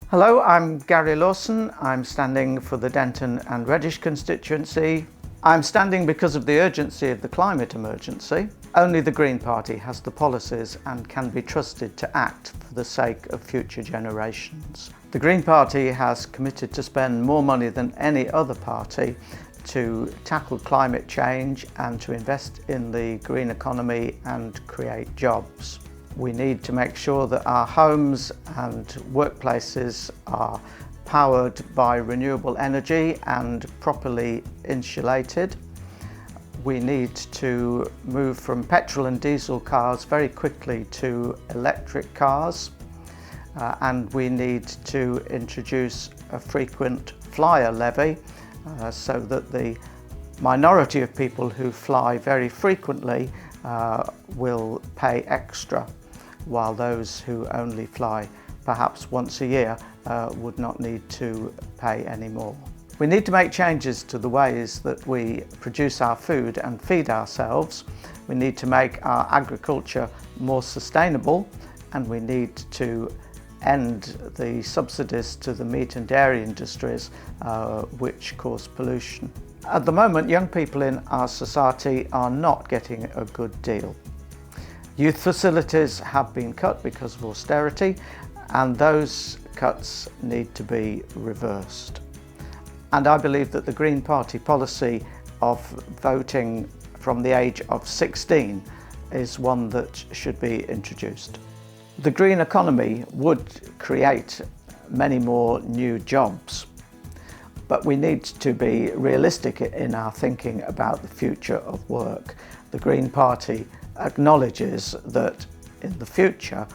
Hello, I'm Gary Lawson. I'm standing for the Denton and Reddish constituency. I'm standing because of the urgency of the climate emergency. Only the Green Party has the policies and can be trusted to act for the sake of future generations. The Green Party has committed to spend more money than any other party to tackle climate change and to invest in the green economy and create jobs. We need to make sure that our homes and workplaces are powered by renewable energy and properly insulated. We need to move from petrol and diesel cars very quickly to electric cars, and we need to introduce a frequent flyer levy so that the minority of people who fly very frequently will pay extra, while those who only fly perhaps once a year would not need to pay any more. We need to make changes to the ways that we produce our food and feed ourselves. We need to make our agriculture more sustainable, and we need to end the subsidies to the meat and dairy industries which cause pollution. At the moment, young people in our society are not getting a good deal. Youth facilities have been cut because of austerity, and those cuts need to be reversed. And I believe that the Green Party policy of voting from the age of 16 is one that should be introduced. The green economy would create many more new jobs, but we need to be realistic in our thinking about the future of work. The Green Party acknowledges that in the future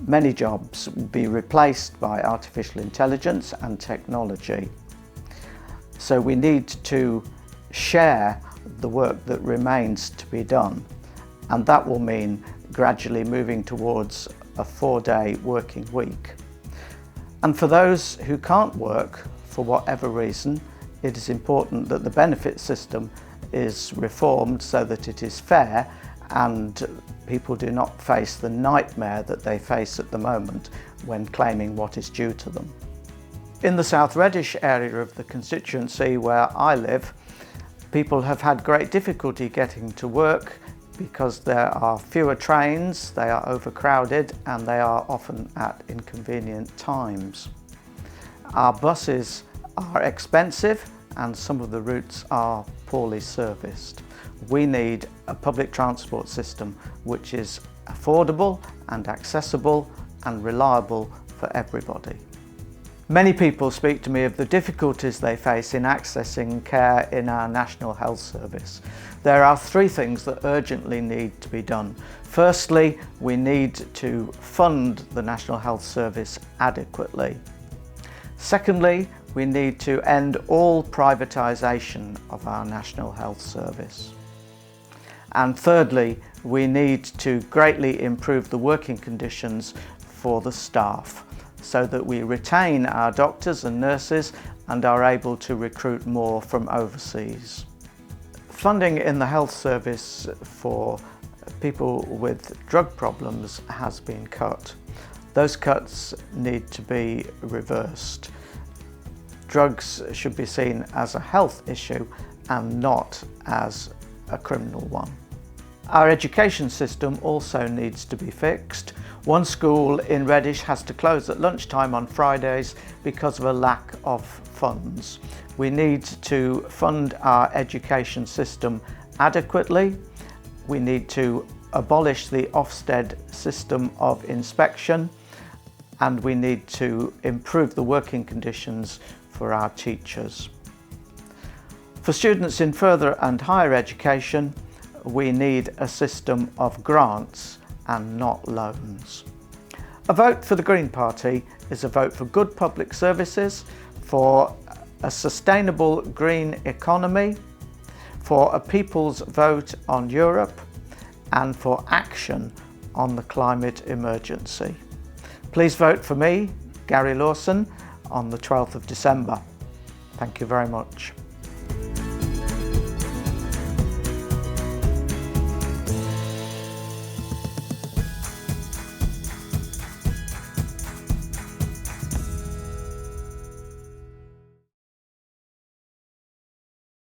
many jobs will be replaced by artificial intelligence and technology. So we need to share the work that remains to be done, and that will mean gradually moving towards a 4-day working week. And for those who can't work for whatever reason, it is important that the benefit system is reformed so that it is fair and people do not face the nightmare that they face at the moment when claiming what is due to them. In the South Reddish area of the constituency where I live, people have had great difficulty getting to work because there are fewer trains, they are overcrowded, and they are often at inconvenient times. Our buses are expensive and some of the routes are poorly serviced. We need a public transport system which is affordable and accessible and reliable for everybody. Many people speak to me of the difficulties they face in accessing care in our National Health Service. There are 3 things that urgently need to be done. Firstly, we need to fund the National Health Service adequately. Secondly, we need to end all privatisation of our National Health Service. And thirdly, we need to greatly improve the working conditions for the staff so that we retain our doctors and nurses and are able to recruit more from overseas. Funding in the health service for people with drug problems has been cut. Those cuts need to be reversed. Drugs should be seen as a health issue and not as a criminal one. Our education system also needs to be fixed. One school in Reddish has to close at lunchtime on Fridays because of a lack of funds. We need to fund our education system adequately. We need to abolish the Ofsted system of inspection, and we need to improve the working conditions for our teachers. For students in further and higher education, we need a system of grants and not loans. A vote for the Green Party is a vote for good public services, for a sustainable green economy, for a people's vote on Europe, and for action on the climate emergency. Please vote for me, Gary Lawson, on the 12th of December. Thank you very much.